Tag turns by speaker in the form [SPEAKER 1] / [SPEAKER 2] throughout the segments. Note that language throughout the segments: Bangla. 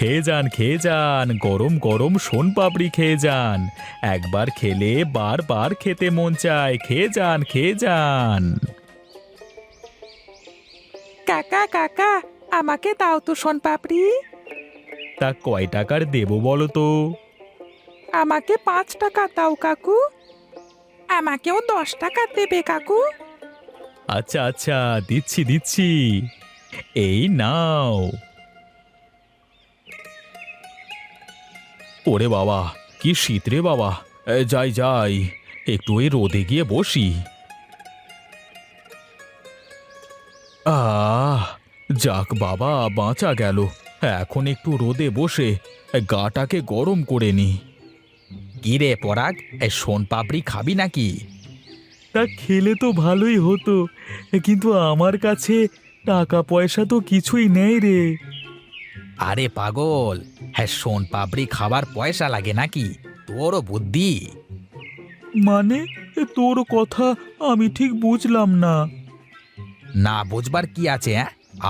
[SPEAKER 1] খেয়ে যান, গরম গরম শোনপাপড়ি খেয়ে যান। একবার খেলে বারবার খেতে মন চায়। খেয়ে যান।
[SPEAKER 2] কাকা কাকা, আমাকে দাও তো শোনপাপড়ি।
[SPEAKER 1] তা কয় টাকার দেবো বলো তো?
[SPEAKER 2] আমাকে 5 টাকা দাও কাকু। আমাকেও 10 টাকা দেবে কাকু।
[SPEAKER 1] আচ্ছা আচ্ছা, দিচ্ছি। এই নাও। ওরে বাবা, কি শীত রে বাবা! যাই একটু ওই রোদে গিয়ে বসি। যাক বাবা, বাঁচা গেল। এখন একটু রোদে বসে গাটাকে গরম করে নি।
[SPEAKER 3] কি রে পরাগ, শোনপাপড়ি খাবি নাকি?
[SPEAKER 1] তা খেলে তো ভালোই হতো, কিন্তু আমার কাছে টাকা পয়সা তো কিছুই নেই রে।
[SPEAKER 3] আরে পাগল, শোনপাপড়ি খাবার পয়সা লাগে নাকি? তোরও বুদ্ধি।
[SPEAKER 1] মানে, তোর কথা আমি ঠিক বুঝলাম না।
[SPEAKER 3] না বুঝবার কি আছে?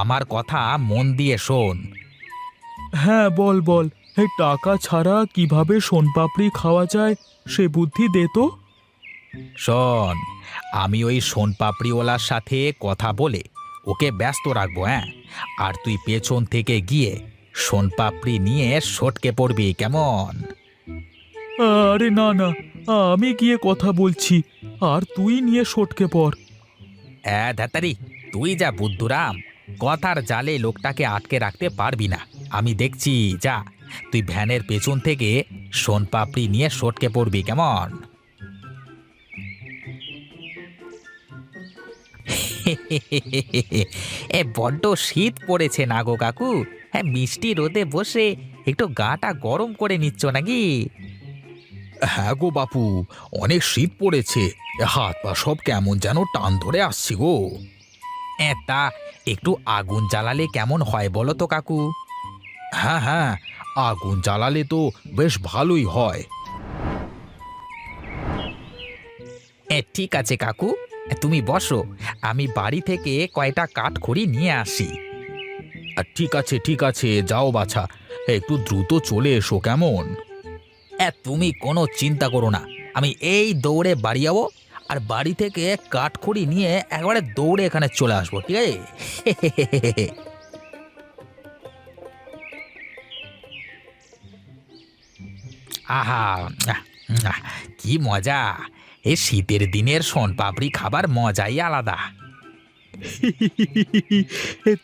[SPEAKER 3] আমার কথা মন দিয়ে শোন।
[SPEAKER 1] হ্যাঁ, বল। টাকা ছাড়া কিভাবে শোনপাপড়ি খাওয়া যায় সে বুদ্ধি দে তো।
[SPEAKER 3] শোন, আমি ওই শোনপাপড়িওয়ালার সাথে কথা বলে ওকে ব্যস্ত রাখবো। আর তুই পেছন থেকে গিয়ে শোনপাপড়ি নিয়ে সটকে পড়বি, কেমন?
[SPEAKER 1] আরে না, আমি গিয়ে কথা বলছি, আর তুই নিয়ে সটকে পড়।
[SPEAKER 3] ধ্যাতারি, তুই যা বুদ্ধুরাম, কথার জালে লোকটাকে আটকে রাখতে পারবি না। আমি দেখছি, যা তুই ভ্যানের পেছন থেকে শোনপাপড়ি নিয়ে সটকে পড়বি, কেমন? বড্ড শীত পড়েছে না গো কাকু? মিষ্টি রোদে বসে একটু গাটা গরম করে নিচ্ছ নাকি?
[SPEAKER 1] হ্যাঁ গো বাপু, অনেক শীত পড়েছে। হাত পা সব কেমন যেন টান ধরে আসছি গো।
[SPEAKER 3] তা একটু আগুন জ্বালালে কেমন হয় বলো তো কাকু?
[SPEAKER 1] হ্যাঁ, আগুন জ্বালালে তো বেশ ভালোই হয়।
[SPEAKER 3] ঠিক আছে কাকু, তুমি বসো, আমি বাড়ি থেকে কয়টা কাঠখড়ি নিয়ে আসি।
[SPEAKER 1] ঠিক আছে, যাও বাছা, একটু দ্রুত চলে এসো, কেমন?
[SPEAKER 3] তুমি কোনো চিন্তা করো না, আমি এই দৌড়ে বাড়ি যাবো, আর বাড়ি থেকে কাঠখড়ি নিয়ে একবারে দৌড়ে এখানে চলে আসবো, ঠিক আছে? আহা, আহ, কি মজা! এই শীতের দিনের শোনপাপড়ি খাবার মজাই আলাদা।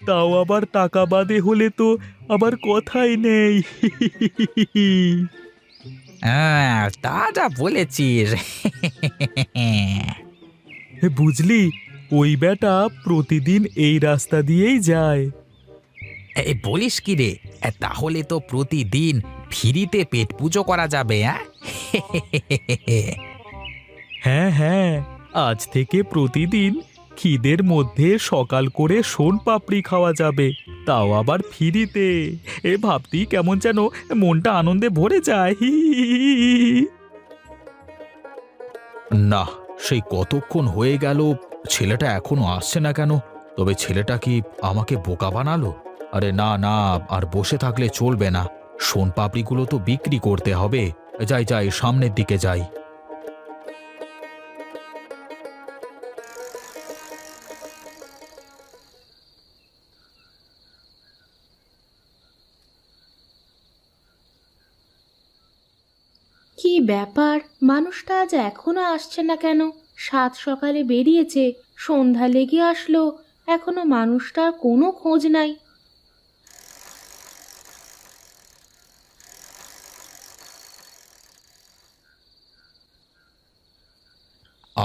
[SPEAKER 1] তাও আবার টাকা বাদে হলে তো আবার কথাই নেই।
[SPEAKER 3] তা যা বলেছিস।
[SPEAKER 1] বুঝলি, ওই বেটা প্রতিদিন এই রাস্তা দিয়েই যায়।
[SPEAKER 3] এই বলিস কি রে? তাহলে তো প্রতিদিন ফ্রিতে পেট পুজো করা যাবে।
[SPEAKER 1] হ্যাঁ, আজ থেকে প্রতিদিন খিদের মধ্যে সকাল করে শোনপাপড়ি খাওয়া যাবে, তাও আবার ফ্রিতে। ভাবতেই কেমন যেন মনটা আনন্দে ভরে যায়। না, সেই কতক্ষণ হয়ে গেল, ছেলেটা এখনো আসছে না কেন? তবে ছেলেটা কি আমাকে বোকা বানালো? আরে না, আর বসে থাকলে চলবে না। শোনপাপড়িগুলো তো বিক্রি করতে হবে। যাই, সামনের দিকে যাই।
[SPEAKER 4] কি ব্যাপার, মানুষটা আজ এখনো আসছে না কেন? সাত সকালে বেরিয়েছে, সন্ধ্যা লেগে আসলো, এখনো মানুষটার কোনো খোঁজ নাই।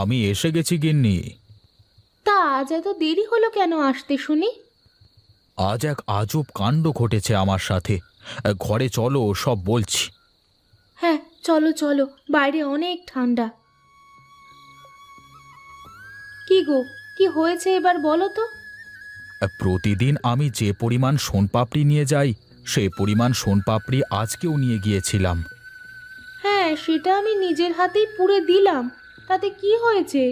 [SPEAKER 1] আমি এসে গেছি গিন্নি।
[SPEAKER 4] তা আজ এত দেরি হলো কেন আসতে শুনি?
[SPEAKER 1] আজ এক আজব কাণ্ড ঘটেছে আমার সাথে। ঘরে চলো, সব বলছি।
[SPEAKER 4] হ্যাঁ, চলো চলো, বাইরে অনেক ঠান্ডা। কি গো, কি হয়েছে এবার বলো তো?
[SPEAKER 1] প্রতিদিন আমি যে পরিমাণ শোনপাপড়ি নিয়ে যাই, সে পরিমাণ শোনপাপড়ি আজকেও নিয়ে গিয়েছিলাম।
[SPEAKER 4] হ্যাঁ, সেটা আমি নিজের হাতেই পুড়ে দিলাম, তাতে কি হয়েছে?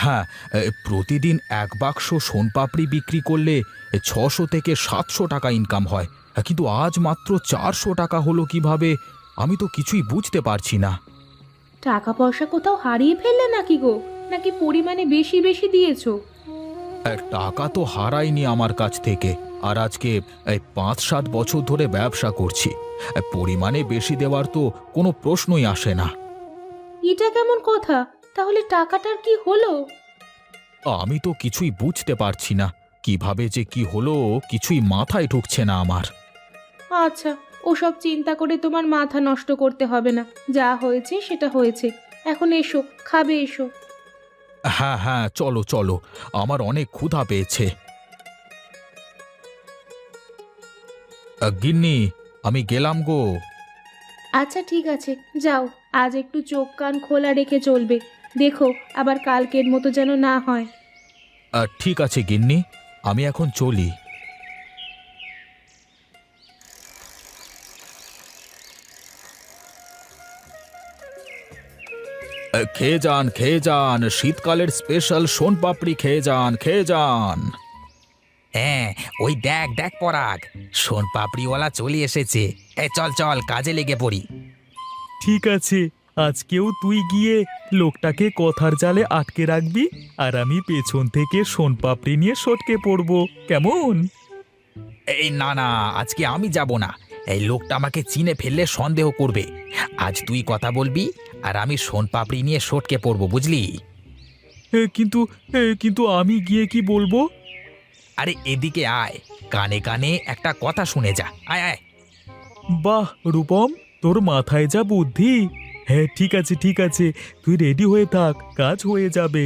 [SPEAKER 1] হ্যাঁ, প্রতিদিন এক বাক্স শোনপাপড়ি বিক্রি করলে 600 থেকে 700 টাকা ইনকাম হয়। কিন্তু আজ মাত্র 400 টাকা হলো কিভাবে? আমি তো কিছুই বুঝতে পারছি না।
[SPEAKER 4] টাকা পয়সা কোথাও হারিয়ে ফেললে নাকি গো, নাকি পরিমাণে বেশি বেশি দিয়েছো?
[SPEAKER 1] টাকা তো হারাইনি আমার কাছ থেকে। আর আজকে এই 5-7 বছর ধরে ব্যবসা করছি। পরিমাণে বেশি দেওয়ার তো কোনো প্রশ্নই আসে না।
[SPEAKER 4] এটা কেমন কথা? তাহলে টাকাটার কি হলো?
[SPEAKER 1] আমি তো কিছুই বুঝতে পারছি না। কিভাবে যে কি হলো কিছুই মাথায় ঢুকছে না আমার।
[SPEAKER 4] আচ্ছা, ওসব চিন্তা করে তোমার মাথা নষ্ট করতে হবে না। যা হয়েছে সেটা হয়েছে। এখন এসো, খাবে এসো।
[SPEAKER 1] হ্যাঁ হ্যাঁ, চলো চলো, আমার অনেক ক্ষুধা পেয়েছে। গিন্নি, আমি গেলাম গো।
[SPEAKER 4] আচ্ছা ঠিক আছে, যাও। আজ একটু চোখ কান খোলা রেখে চলবে। দেখো আবার কালকের মতো যেন না হয়।
[SPEAKER 1] ঠিক আছে গিন্নি, আমি এখন চলি। খেয়ে যান খেয়ে যান, শীতকালের স্পেশাল সোনপাপড়ি খেয়ে যান খেয়ে যান।
[SPEAKER 3] হ্যাঁ, ওই দেখ দেখ পরাগ, সোনপাপড়িওয়ালা চলে এসেছে। এই চল চল, কাজে লেগে পড়ি।
[SPEAKER 5] ঠিক আছে, আজকেও তুই গিয়ে লোকটাকে কথার জালে আটকে রাখবি, আর আমি পেছন থেকে সোনপাপড়ি নিয়ে সটকে পড়ব, কেমন?
[SPEAKER 3] এই না না, আজকে আমি যাব না। এই লোকটা আমাকে চিনে ফেললে সন্দেহ করবে। আজ তুই কথা বলবি, আর আমি সোনপাপড়ি নিয়ে সটকে পড়বো, বুঝলি?
[SPEAKER 5] কিন্তু আমি গিয়ে কি বলবো?
[SPEAKER 3] আরে এদিকে আয়, কানে কানে একটা কথা শুনে যা। আয় আয়।
[SPEAKER 5] বাহ রূপম, তোর মাথায় যা বুদ্ধি! হ্যাঁ ঠিক আছে ঠিক আছে, তুই রেডি হয়ে থাক, কাজ হয়ে যাবে।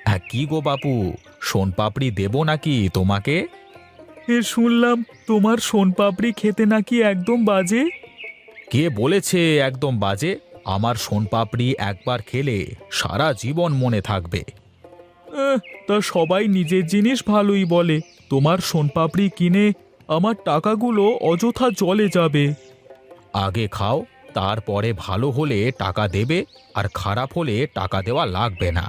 [SPEAKER 1] হ্যাঁ, কি গো বাপু, সোনপাপড়ি দেবো নাকি তোমাকে?
[SPEAKER 5] শুনলাম তোমার সোনপাপড়ি খেতে নাকি একদম বাজে।
[SPEAKER 1] কে বলেছে একদম বাজে? আমার সোনপাপড়ি একবার খেলে সারা জীবন মনে থাকবে।
[SPEAKER 5] আহ, তা সবাই নিজের জিনিস ভালোই বলে, তোমার সোনপাপড়ি কিনে আমার টাকাগুলো অযথা জলে যাবে।
[SPEAKER 1] আগে খাও, তারপরে ভালো হলে টাকা দেবে, আর খারাপ হলে টাকা দেওয়া লাগবে না।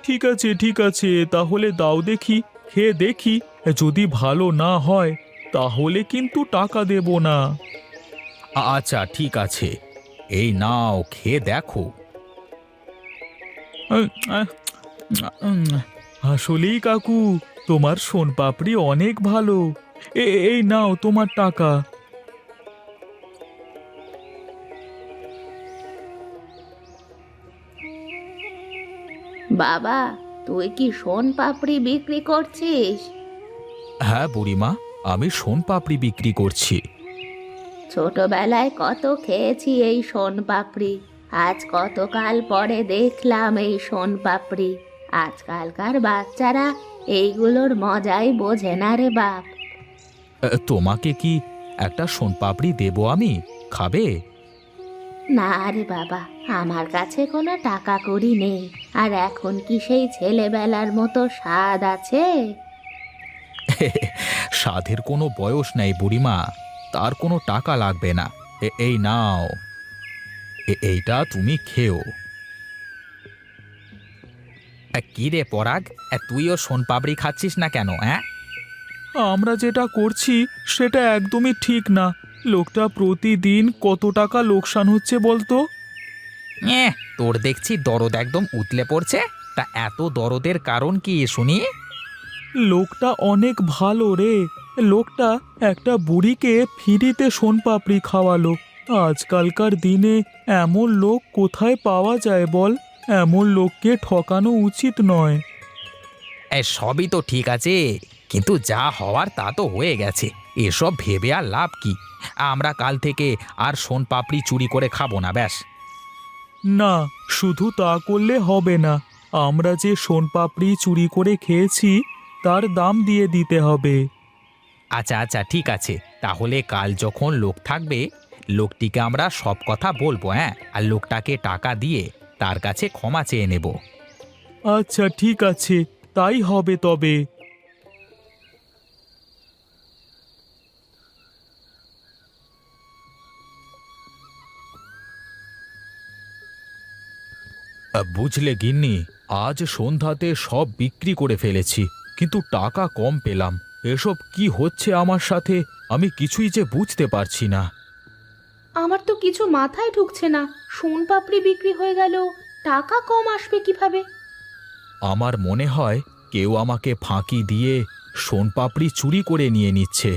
[SPEAKER 5] ঠিক আছে, তাহলে দাও দেখি, খেয়ে দেখি, যদি ভালো না হয় তাহলে কিন্তু টাকা দেব না।
[SPEAKER 1] আচ্ছা ঠিক আছে, এই নাও, খেয়ে দেখো।
[SPEAKER 5] আসলেই কাকু, তোমার সোনপাপড়ি অনেক ভালো। এই নাও তোমার টাকা।
[SPEAKER 4] বাবা, তুই কি সোনপাপড়ি বিক্রি করছিস?
[SPEAKER 1] হ্যাঁ বুড়িমা, আমি সোনপাপড়ি বিক্রি করছি।
[SPEAKER 4] ছোটবেলায় কত খেয়েছি এই সোনপাপড়ি, আজ কতকাল পরে দেখলাম এই সোনপাপড়ি। আজকালকার বাচ্চারা এইগুলোর মজাই বোঝে না রে বাপ।
[SPEAKER 1] তোমাকে কি একটা সোনপাপড়ি দেবো আমি, খাবে?
[SPEAKER 4] না রে বাবা, আমার কাছে কোনো টাকা কড়ি নেই। আর এখন কি সেই ছেলেবেলার মতো স্বাদ আছে?
[SPEAKER 1] সাধের কোনো বয়স নেই বুড়িমা, তার কোনো টাকা লাগবে না। এই নাও, এইটা তুমি খেও।
[SPEAKER 3] কি রে পরাগ, তুইও সোনপাপড়ি খাচ্ছিস না কেন? হ্যাঁ,
[SPEAKER 5] আমরা যেটা করছি সেটা একদমই ঠিক না। লোকটা প্রতিদিন কত টাকা লোকসান হচ্ছে বলতো?
[SPEAKER 3] তোর দেখছি দরদ একদম উতলে পড়ছে। তা এত দরদের কারণ কি শুনি?
[SPEAKER 5] লোকটা অনেক ভালো রে। লোকটা একটা বুড়িকে ফ্রিতে সোনপাপড়ি খাওয়ালো। আজকালকার দিনে এমন লোক কোথায় পাওয়া যায় বল? এমন লোককে ঠকানো উচিত নয়।
[SPEAKER 3] সবই তো ঠিক আছে, কিন্তু যা হওয়ার তা তো হয়ে গেছে। এসব ভেবে আর লাভ কি? আমরা কাল থেকে আর সোনপাপড়ি চুরি করে খাবো না, ব্যাস।
[SPEAKER 5] না, শুধু তা করলে হবে না। আমরা যে সোনপাপড়ি চুরি করে খেয়েছি তার দাম দিয়ে দিতে হবে।
[SPEAKER 3] আচ্ছা আচ্ছা ঠিক আছে, তাহলে কাল যখন লোক থাকবে, লোকটিকে আমরা সব কথা বলবো। হ্যাঁ, আর লোকটাকে টাকা দিয়ে তার কাছে ক্ষমা চেয়ে নেব।
[SPEAKER 5] আচ্ছা ঠিক আছে, তাই হবে তবে।
[SPEAKER 1] বুঝলে গিন্নি, আজ সন্ধ্যাতে সব বিক্রি করে ফেলেছি, কিন্তু টাকা কম পেলাম। এসব কি হচ্ছে আমার সাথে, আমি কিছুই যে বুঝতে পারছি না।
[SPEAKER 4] আমার তো কিছু মাথায় ঢুকছে না, সোনপাপড়ি বিক্রি হয়ে গেল, টাকা কম আসবে কিভাবে?
[SPEAKER 1] আমার মনে হয় কেউ আমাকে ফাঁকি দিয়ে সোনপাপড়ি চুরি করে নিয়ে নিচ্ছে।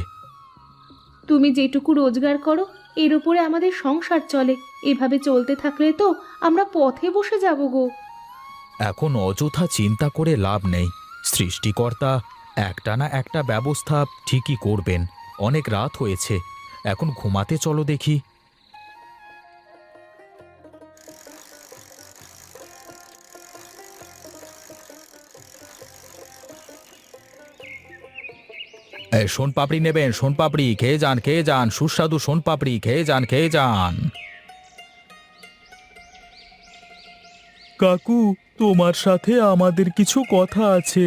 [SPEAKER 4] তুমি যেটুকু রোজগার করো এর উপরে আমাদের সংসার চলে, এভাবে চলতে থাকলে তো আমরা পথে বসে যাব গো।
[SPEAKER 1] এখন অযথা চিন্তা করে লাভ নেই। সৃষ্টিকর্তা একটা না একটা ব্যবস্থা ঠিকই করবেন। অনেক রাত হয়েছে, এখন ঘুমাতে চলো দেখি। সোনপাপড়ি নেবেন? সোনপাপড়ি খেয়ে যান, খেয়ে যান, সুস্বাদু সোনপাপড়ি খেয়ে যান, খেয়ে যান।
[SPEAKER 5] কাকু, তোমার সাথে আমাদের কিছু কথা আছে।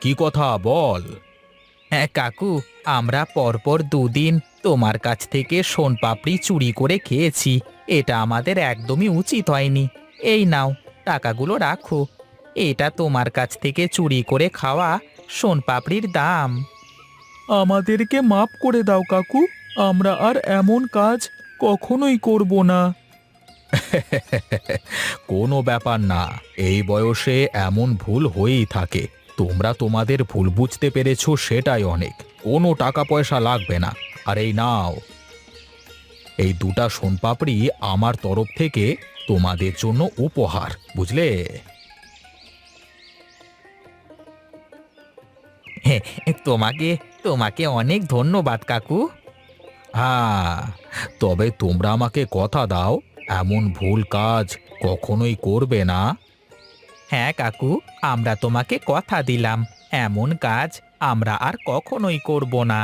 [SPEAKER 1] কি কথা বল?
[SPEAKER 3] হ্যাঁ কাকু, আমরা পরপর দুদিন তোমার কাছ থেকে সোনপাপড়ি চুরি করে খেয়েছি। এটা আমাদের একদমই উচিত হয়নি। এই নাও, টাকাগুলো রাখো। এটা তোমার কাছ থেকে চুরি করে খাওয়া সোনপাপড়ির দাম।
[SPEAKER 5] আমাদেরকে মাপ করে দাও কাকু, আমরা আর এমন কাজ কখনোই করব না।
[SPEAKER 1] কোনো ব্যাপার না, এই বয়সে এমন ভুল হয়েই থাকে। তোমরা তোমাদের ভুল বুঝতে পেরেছো, সেটাই অনেক। কোনো টাকা পয়সা লাগবে না। আর এই নাও, এই দুটা সোনপাপড়ি আমার তরফ থেকে তোমাদের জন্য উপহার, বুঝলে?
[SPEAKER 3] হ্যাঁ, তোমাকে তোমাকে অনেক ধন্যবাদ কাকু।
[SPEAKER 1] হ্যাঁ, তবে তোমরা আমাকে কথা দাও, এমন ভুল কাজ কখনোই করবে না।
[SPEAKER 3] হ্যাঁ কাকু, আমরা তোমাকে কথা দিলাম, এমন কাজ আমরা আর কখনোই করব না।